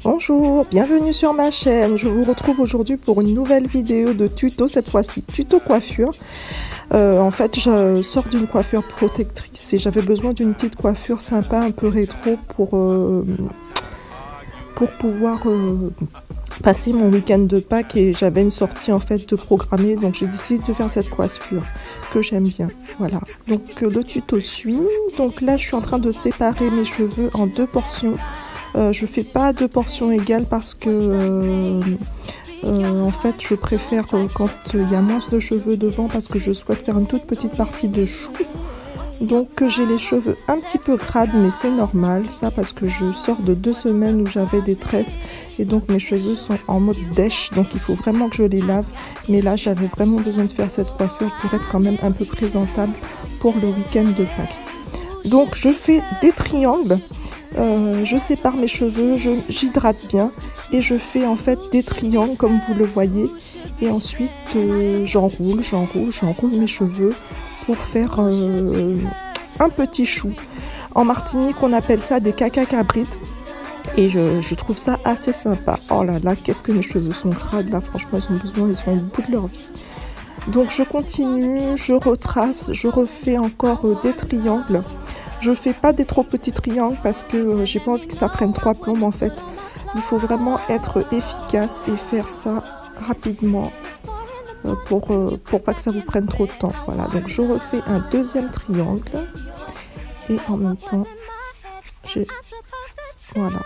Bonjour, bienvenue sur ma chaîne. Je vous retrouve aujourd'hui pour une nouvelle vidéo de tuto, cette fois-ci tuto coiffure. En fait, je sors d'une coiffure protectrice et j'avais besoin d'une petite coiffure sympa, un peu rétro pour pouvoir passer mon week-end de Pâques, et j'avais une sortie en fait de programmer, donc j'ai décidé de faire cette coiffure que j'aime bien. Voilà, donc le tuto suit. Donc là, je suis en train de séparer mes cheveux en deux portions. Je fais pas deux portions égales parce que en fait je préfère quand il y a moins de cheveux devant, parce que je souhaite faire une toute petite partie de chou. Donc j'ai les cheveux un petit peu crades, mais c'est normal ça, parce que je sors de 2 semaines où j'avais des tresses et donc mes cheveux sont en mode dèche, donc il faut vraiment que je les lave. Mais là j'avais vraiment besoin de faire cette coiffure pour être quand même un peu présentable pour le week-end de Pâques. Donc je fais des triangles. Je sépare mes cheveux, j'hydrate bien et je fais en fait des triangles comme vous le voyez, et ensuite j'enroule mes cheveux pour faire un petit chou. En Martinique on appelle ça des caca cabrites et je trouve ça assez sympa. Oh là là, qu'est-ce que mes cheveux sont crades là, franchement ils sont au bout de leur vie. Donc je continue, je retrace, je refais encore des triangles. Je fais pas des trop petits triangles parce que j'ai pas envie que ça prenne 3 plombes en fait. Il faut vraiment être efficace et faire ça rapidement pour pas que ça vous prenne trop de temps. Voilà, donc je refais un deuxième triangle et en même temps j'ai... Voilà.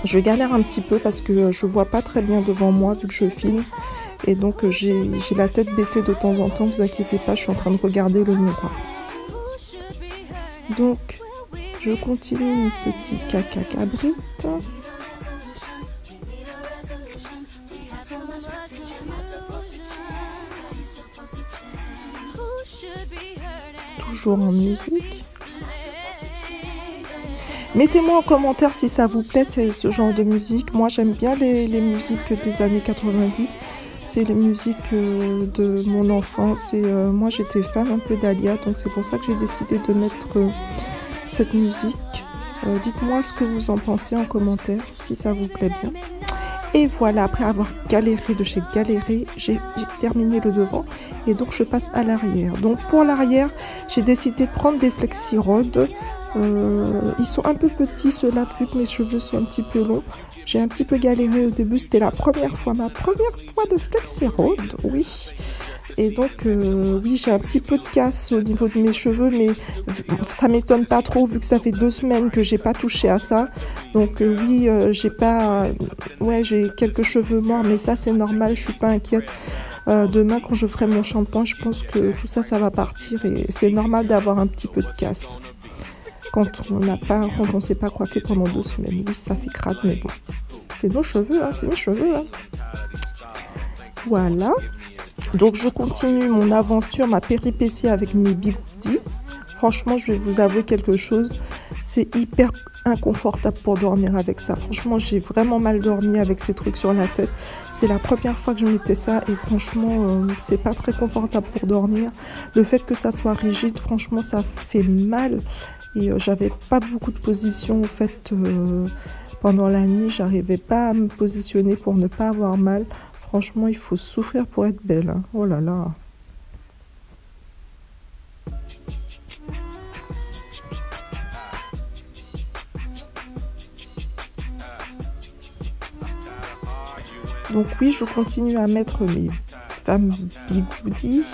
Je galère un petit peu parce que je vois pas très bien devant moi vu que je filme. Et donc j'ai la tête baissée de temps en temps, vous inquiétez pas, je suis en train de regarder le miroir. Donc je continue mon petit caca cabrite. Toujours en musique. Mettez-moi en commentaire si ça vous plaît, ce genre de musique. Moi j'aime bien les musiques des années 90. C'est les musiques de mon enfance et moi j'étais fan un peu d'Alia, donc c'est pour ça que j'ai décidé de mettre cette musique. Dites-moi ce que vous en pensez en commentaire, si ça vous plaît bien. Et voilà, après avoir galéré de chez galéré, j'ai terminé le devant et donc je passe à l'arrière. Donc pour l'arrière, j'ai décidé de prendre des Flexi-Rod. Ils sont un peu petits ceux-là, vu que mes cheveux sont un petit peu longs. J'ai un petit peu galéré au début, c'était ma première fois de Flexi-Rod, oui. Et donc, oui, j'ai un petit peu de casse au niveau de mes cheveux, mais ça m'étonne pas trop, vu que ça fait 2 semaines que j'ai pas touché à ça. Donc, oui, j'ai pas... Ouais, j'ai quelques cheveux morts, mais ça, c'est normal, je suis pas inquiète. Demain, quand je ferai mon shampoing, je pense que tout ça, ça va partir. Et c'est normal d'avoir un petit peu de casse. Quand on ne s'est pas coiffé pendant 2 semaines. Oui, ça fait crade, mais bon. C'est nos cheveux, hein, c'est mes cheveux. Hein. Voilà. Donc, je continue mon aventure, ma péripétie avec mes bigoudis. Franchement, je vais vous avouer quelque chose. C'est hyper inconfortable pour dormir avec ça. Franchement, j'ai vraiment mal dormi avec ces trucs sur la tête. C'est la première fois que je mettais ça et franchement, c'est pas très confortable pour dormir. Le fait que ça soit rigide, franchement, ça fait mal. Et j'avais pas beaucoup de position. En fait, pendant la nuit, j'arrivais pas à me positionner pour ne pas avoir mal. Franchement, il faut souffrir pour être belle. Hein. Oh là là. Donc oui, je continue à mettre mes femmes bigoudis.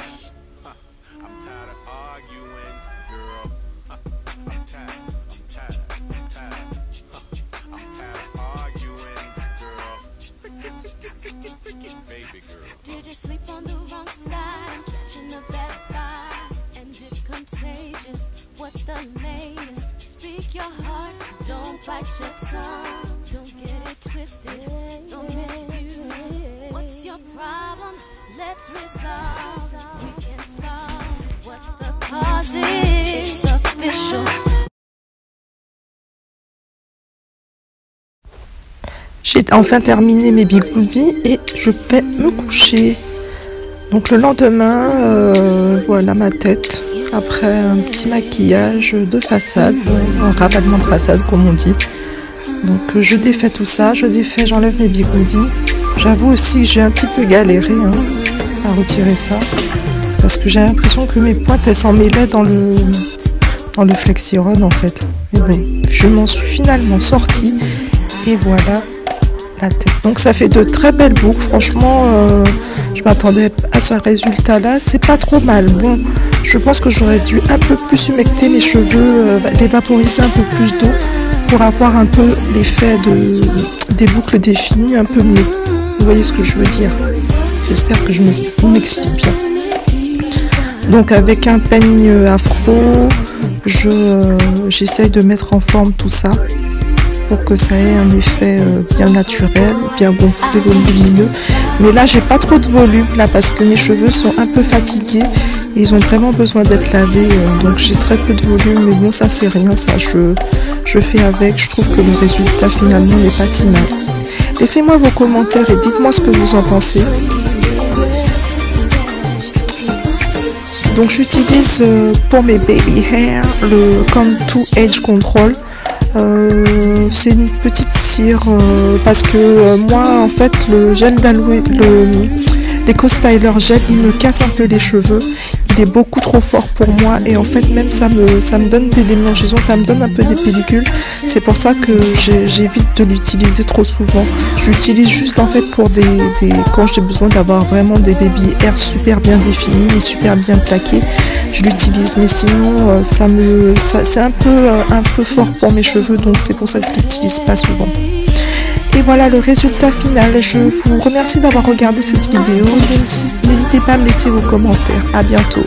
J'ai enfin terminé mes bigoudis et je vais me coucher. Donc le lendemain, voilà ma tête après un petit maquillage de façade, un ravalement de façade comme on dit. Donc je défais tout ça, j'enlève mes bigoudis. J'avoue aussi que j'ai un petit peu galéré à retirer ça, parce que j'ai l'impression que mes pointes elles s'en mêlaient dans le Flexiron en fait. Mais bon, je m'en suis finalement sortie et voilà la tête. Donc ça fait de très belles boucles, franchement je m'attendais à ce résultat là, c'est pas trop mal. Bon, je pense que j'aurais dû un peu plus humecter mes cheveux, les vaporiser un peu plus d'eau pour avoir un peu l'effet des boucles définies un peu mieux. Vous voyez ce que je veux dire? J'espère que je m'explique bien. Donc avec un peigne afro, j'essaye de mettre en forme tout ça pour que ça ait un effet bien naturel, bien gonflé, volumineux. Mais là j'ai pas trop de volume là parce que mes cheveux sont un peu fatigués et ils ont vraiment besoin d'être lavés, donc j'ai très peu de volume, mais bon ça c'est rien, ça je fais avec. Je trouve que le résultat finalement n'est pas si mal. Laissez-moi vos commentaires et dites-moi ce que vous en pensez. Donc j'utilise pour mes baby hair le Contour Age Control. C'est une petite cire parce que moi en fait le gel d'aloe, l'Eco Styler Gel, il me casse un peu les cheveux, il est beaucoup trop fort pour moi et en fait même ça me donne des démangeaisons, ça me donne un peu des pellicules. C'est pour ça que j'évite de l'utiliser trop souvent. Je l'utilise juste en fait pour quand j'ai besoin d'avoir vraiment des baby hair super bien définis et super bien plaqués, je l'utilise. Mais sinon c'est un peu fort pour mes cheveux, donc c'est pour ça que je l'utilise pas souvent. Et voilà le résultat final. Je vous remercie d'avoir regardé cette vidéo. N'hésitez pas à me laisser vos commentaires. À bientôt.